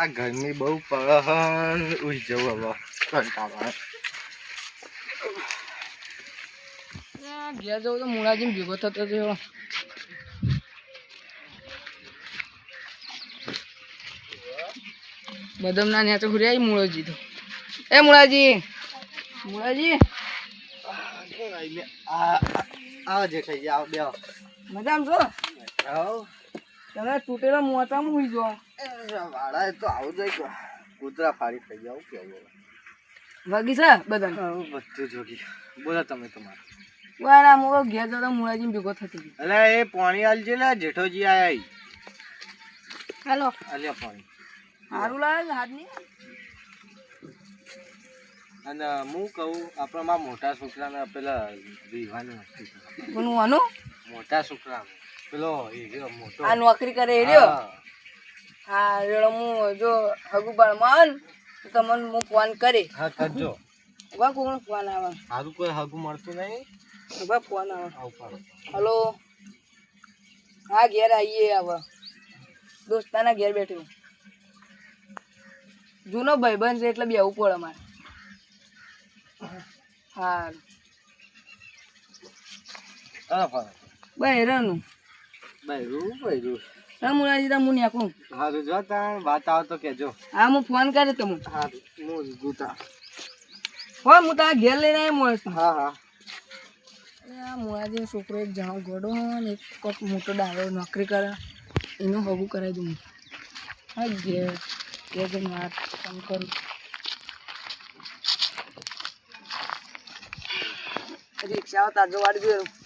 આ ગરમી બહુ પડે ઉઈ જવું હવે કંટાળો ઘેર જવું તો મુળાજી ભેગો થતો થયો બદમ ના ન્યા તો હુર્યા મુળાજી તો એ મુળાજી મુળાજી આવો જેઠાઈ આવો બે મજામાં છો આવો તમે તૂટેલા મોટામાં હુઈ જો વાળા તો આવું જાય કૂતરા ફાડી થઈ જાવ કેવું વાગી છે બદન બધું જોગી બોલો તમે તમારું વારા મોકો ઘેર જતો મુળાજી ભેગો થતી એટલે એ પાણી આલજે ને જેઠોજી આયા હાલો આલ્યા પાણી સારું લાગે હાથની અને હું કહું આપણા મોટા છોકરાને પેલા વિવાહની વસ્તુ કોનું આનું મોટા છોકરા પેલો એ મોટો આ નોકરી કરે એ રહ્યો હા રેડો હું જો હગુબાળ માન તો તમને હું ફોન કરી હા કરજો ઉભા કોણ ફોન આવે સારું કોઈ હગું મળતું નહીં ઉભા ફોન આવે આવું હલો હા ઘેર આવીએ હવે દોસ્તાના ઘેર બેઠું જૂનો ભાઈબંધ છે એટલે બેવું પડે અમારે હા બહેરાનું બૈરું મુરાજી તા હું નાખું સારું જો તાર વાત આવો તો કેજો હા હું ફોન કરે તમે સારું હું ગુતા હા હું તારા ઘેર લઈને આવ્યો મળે હા હા મુરાજી છોકરો એક જણો ગોડો ને એક કોઈક મોટો ડાયો નોકરી કરે એનું હગું કરાવી દઉં હા ઘેર ઘેર જઈને વાત કામ કરું રિક્ષા તાજો વાળી જોયું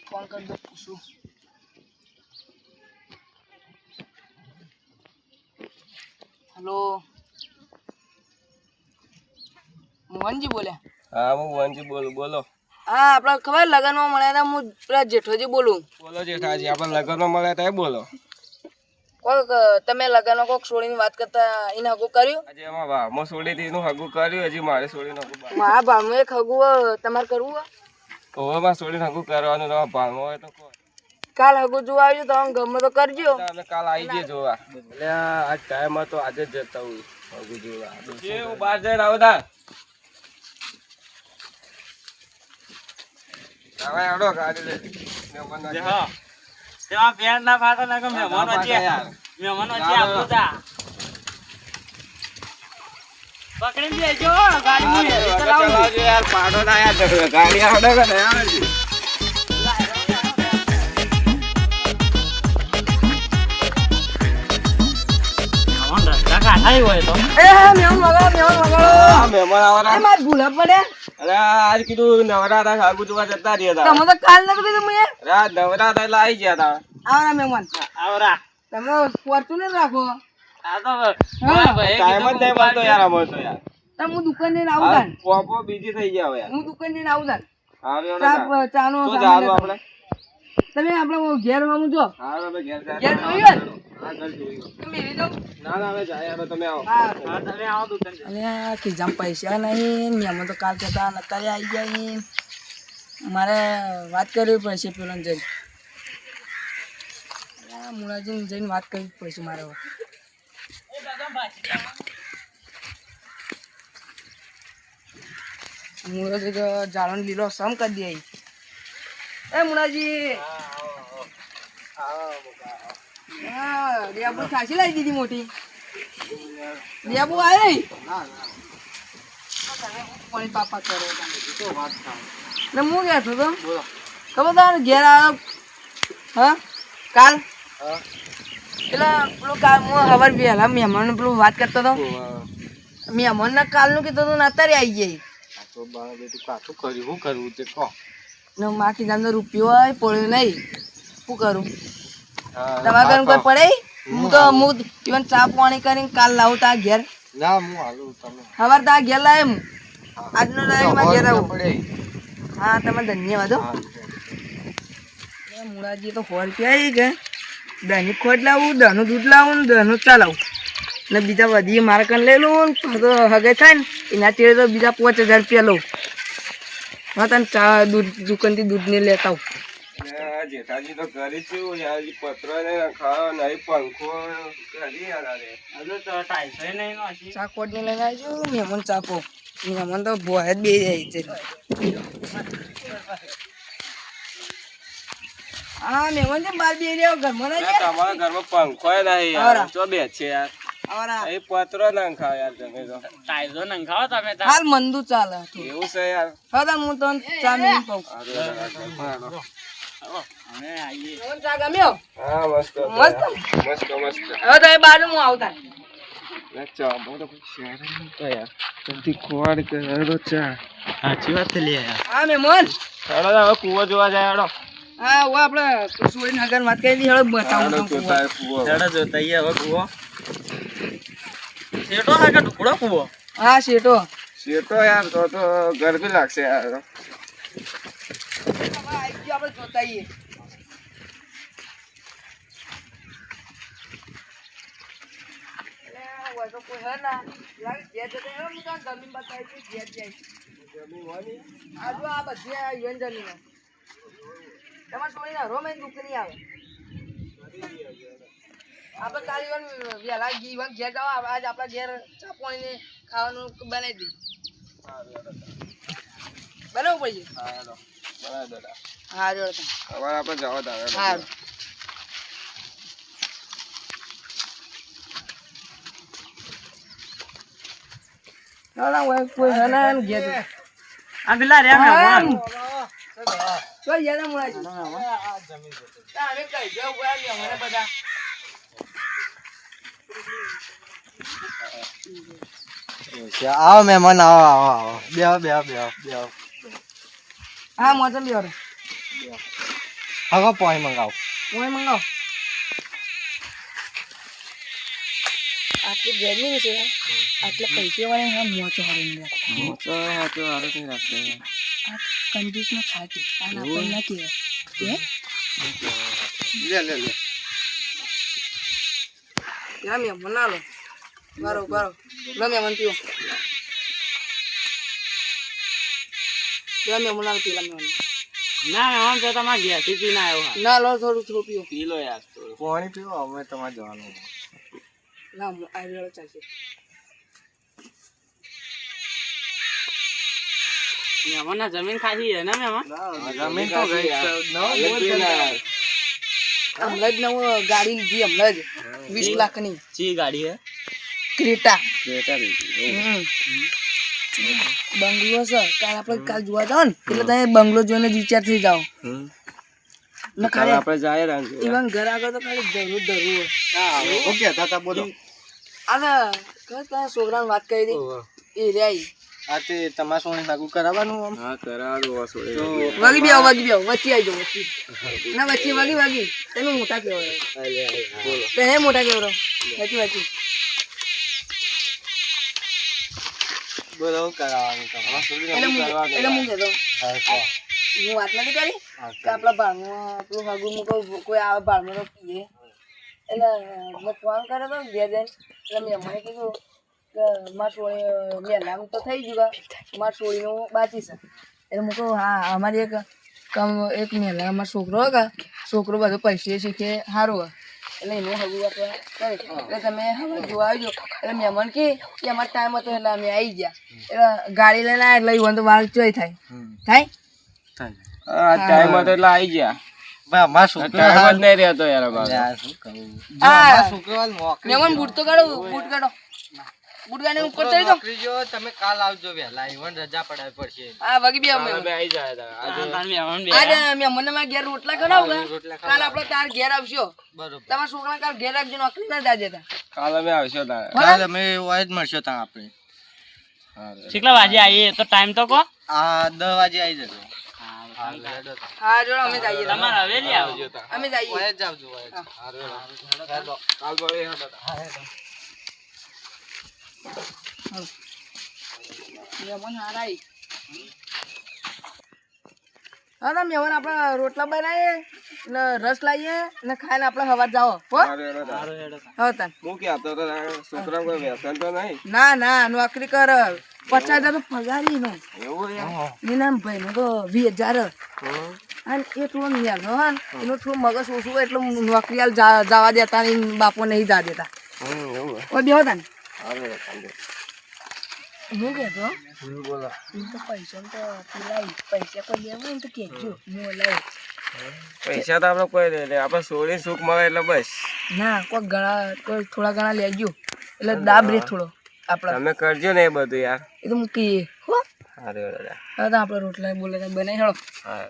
ફોન કરી દો પૂછું હેલો મોહનજી બોલ્યા હા હું મોહનજી બોલું બોલો હા આપડે ખબર લગનમાં મળ્યા હતા હું પેલા જેઠોજી બોલું બોલો જેઠાજી આપણે લગ્નમાં મળ્યા હતા બોલો કોઈક તમે લગનમાં કોઈક છોડીની વાત કરતા એને હગું કર્યું આજે એમાં ભાવમાં છોડી હતી એનું હગું કર્યું હજી મારે છોડીને હગું મારા ભાવમાં એક હગું તમારે કરવું હોય ઓવામાં છોડીને હગું કરવાનું તમારા ભાવમાં હોય તો કહો કાલ હગું જોવા આવજો તમે ગમે તો કરજો અમે કાલ આવી જઈએ જોવા એટલે આજ ટાઈમ હતો આજે જ જતા હું હગું જોવા હું બહાર જઈને આવો તા હવે આડો ગાડી લે હા તેમાં પેન ના ફાટો ના કે મહેમાનો છે આપણું તા પકડી લેજો ગાડી ચલાવજો યાર પાડો ના યાર ગાડી આડો કે ના આવે આજ કીધું નવરાત્રા સાગુ જોવા જતા રહ્યા તમે તો કાલ નતું કીધું મેં નવરાત્રા એટલે આવી ગયા હતા આવરા મહેમાન આવરા તમે ફોર્ચ્યુનર રાખો આ તો ટાઈમ જ નહીં મળતો યાર અમે તો યાર તમે હું દુકાન જઈને આવું તાન પોપો બીજી થઈ ગયા હવે હું દુકાન જઈને આવું તાન હારું ચાનો તો જાવ આપણે તમે આપણે ઘેર હોવાનું જો હારું અમે ઘેર ઘેર જોયું હા ઘર જોયું તમે લીધો ના ના હવે જાય યાર તમે આવો હા તમે આવો દુકાન અને ખીજામ પૈસા નહીં મેં તો કાલ કહેતા અત્યારે આવી જાય મારે વાત કરવી પડશે પેલા જઈને મુળાજીને જઈને વાત કરવી પડશે મારે મુળાજી તો જાળો લીલો સમ કરી દે એ મુળાજી હા ડેબુ ખાસી લાવી દીધી મોટી ડેબુ આવે પાણી પાપા કરો ને હું કહેતો તો ખબર તારે ઘેર આવ્યો હા કાલ પેલા પેલું કાલ હું ખબર પહેલા મહેમાન પેલું વાત કરતો હતો મહેમાનના કાલનું કીધું હતું ને અત્યારે આવી જાય શું કરવું તે કહો ને માખી ગામનો રૂપિયો હોય પડ્યો નહીં શું કરું તમારા ઘર કોઈ પડે હું તો ઇવન ચા પાણી કરીને કાલ લાવું તા ઘેર ના હું હાલું તમે સવાર તા ઘેર લાવે આજનો ટાઈમ ઘેર આવું હા તમે ધન્યવાદ હો મુળાજી તો 100 રૂપિયા આવી ગયા દહીં ખોટ લાવું દહીંનું દૂધ લાવું ને દહીંનું ચા લાવું ને બીજા વધી મારે કન લઈ લઉં તો હગે થાય ને એના ચેડે તો બીજા 5000 રૂપિયા લઉં હા તને ચા દૂધ દુકાનથી દૂધ ને લેતા આવું. અરે જેઠાજી તો ઘરે છું યાર, પત્ર ને ખાવા નહીં, પંખો કરી યાર. હજુ તો ટાઈસો નહીં નાખી. ચા કોટ ને લઈને આવજો. મહેમાન ચાપો મહેમાન તો ભોય જ બે જાય છે. હા મહેમાન છે બાર બે રહ્યા ઘરમાં ના જાય. તમારા ઘરમાં પંખો નહીં યાર, ચો બે છે યાર. આવરા એ પત્રો ના ખાવ યાર તમે તો. ટાઈસો નહીં ખાઓ તમે તાર. હાલ મંદુ ચાલે. એવું છે યાર. હા તો હું તો ચા મેં પાઉં. અમે આવીએ. મહેમાન ચા ગમ્યો? હા મસ્ત મસ્ત મસ્ત મસ્ત. હવે તો એ બાજુ હું આવતા. ચા બહુ તો શેર તો યાર જલ્દી ખોવાડ કરો ચા. સાચી વાત લે યાર. હા મહેમાન. હેડો હવે કૂવો જોવા જાય. હેડો હા ઓ આપણે સુરેનગર વાત કરી દી. હેડો બતાવું હેડો તમને જોતા કૂવો. ચડો જોતા આઈએ હવે કૂવો. શેટો હા કે ટુકડો કૂવો? હા શેઠો. શેઠો યાર તો ગરમી લાગશે યાર. આવી ગયો આપણે જોતા આઈએ. હોય તો કોઈ હે ના લાગે ઘેર જતા એમ હું તો જમીન બતાવી છે ઘેર જાય. આ જો આ બધી આ યુવન જમીન તમારે છોડીને હરો મેં દુઃખ નહીં આવે. આપણે કાલે ઇવન વહેલા ઇવન ઘેર જાઓ. આજ આપણા ઘેર ચા પાણીને ખાવાનું બનાવી દઈએ. બનાવવું પડશે. હા હેડો બરાબર દાદા. હા જો હવે આપણે જવા દાદા. હા ના હોય કોઈ હે ના ઘેર જતા. આ પેલા રે મહેમાન. તો યાર મુળાજી અમે કઈ જાવ ગયા ને મને બધા આવો મહેમાન આવો આવો આવો બેહો બેહો બેહો બેહો. હા મોચમ બેરો હવે પાણી મંગાવો. હું મંગાવ. આટલી ગરમી છે આટલા પૈસા વાળા હા મોચો હારી આ કંજૂસ નો ખાટી આના પણ ના કહેવાય કે લે લે લે. યા મે મના લો બારો બારો લો મે મન પીઓ યા મે મના પીલા મે ના મહેમાન તો તમારા ઘેરથી પીને આવ્યો હા. ના લો થોડું પીઓ પી લો યાર થોડું. પાણી પીવો અમે તમારે જવાનું. ના આ રેડો ચાલશે. મહેમાન ના જમીન ખાધી છે ને મહેમાન? જમીન તો ગઈ છે. હમણાં જ નવું ગાડી લીધી હમણાં જ 20 લાખની ચી ગાડી હે? ક્રેટા. બેટા બંગલો છે કાલ આપણે કાલ જોવા જાવ ને એટલે તમે બંગલો જોઈને જ વિચાર થઈ જાઓ ને ખાલી આપણે જાય રાંગ. ઇવન ઘર આગળ તો ખાલી ધરું ધરું ઓકે તાતા બોલો. અને કઈ છોકરાને વાત કરી હતી એ રહ્યા આ તે તમારે સોની લાગુ કરાવવાનું આમ. હા કરાવો વસોડે. વાગી બે વચ્ચે આવી જાઓ વચ્ચે ના વચ્ચે વાગી તમે મોટા કહેવાય તમે મોટા કહેવાય વચ્ચે બોલો શું કરાવવાનું તમારે. એટલે હું કહેતો હું વાત નથી કરી કે આપણા ભાણમાં પેલું હગું મૂકો કોઈ આવે ભાણમાં તો પીએ એટલે મેં ફોન કર્યો હતો ઘેર જઈને એટલે મેં મને કીધું કે મારા સોળી મેલામ તો થઈ ગયું મારા સોળીનું બાકી છે એટલે હું કહું હા અમારી એક મેલા અમારો છોકરો હોય છોકરો બધો પૈસે શીખે સારું હોય એટલે એનું હગું આપણે કરે એટલે તમે હવે જોવા આવજો એટલે મહેમાન કે અમારો ટાઈમ હતો એટલે અમે આવી ગયા એટલે ગાડી લઈને આવ્યા એટલે ઈવન તો વાર ચોય થાય ટાઈમ હતો એટલે આવી ગયા. ભાઈ અમારા છોકરો ટાઈમ જ નહીં રહેતો યાર અમારો. શું કહું. હા. અમારા છોકરો નોકરી મહેમાન બૂટ તો કાઢો બૂટ કાઢો બૂટ કાઢીને ઉપર ચડી દો નોકરી જો તમે કાલ આવજો વહેલા. ઈવન રજા પડાવી પડશે. હા વાગી બે અમે આવી જાય તા. આજે મહેમાન માં ઘેર રોટલા ખવડાવું રોટલા કાલ આપણે તાર ઘેર આવશો બરોબર. તમારા છોકરા કાલ ઘેર રાખજો નોકરી ના જાજે તા કાલ અમે આવશો તારે. કાલ અમે હોય જ મળશો ત્યાં આપણે. કેટલા વાગે આવીએ તો ટાઈમ તો કહો. આ 10 વાગે આવી જજો. હા જોડો અમે જઈએ તમારે હવેલી આવજો. અમે જઈએ હોય જ આવજો હોય જ. કાલ મળે હેડો. મહેમાન હારાઈ હા ના મહેમાન આપણે રોટલા બનાવીએ ને રસ લાવીએ ને ખાઈને આપણે હવાર જાઓ હો હવે તાન હું કહેતો તો છોકરા કોઈ વ્યસન તો નહીં ના ના નોકરી કર 50,000 તો પગારી નો એવું યાર એના ભાઈ નો તો 20,000 અને એ થોડો ન્યાનો હા એનો થોડું મગજ ઓછું એટલે નોકરી હાલ જવા દેતા નહીં બાપો નહીં જા દેતા એવું ઓ બેહો તાન હાલો કાંદે હું કહેતો બોલો એમ તો પૈસા તો પેલા પૈસા કોઈ લેવા હોય ને તો કહેજો હું લાવ પૈસા તો આપણે કોઈ લે આપણે સોળી સુખ મળે એટલે બસ ના કોઈ થોડા ઘણા લેજો એટલે દાબ રે થોડો આપણા તમે કરજો ને એ બધું યાર એ તો મૂકીએ હો હારે દાદા હા તો આપણે રોટલા બોલે બનાવી હેળો હા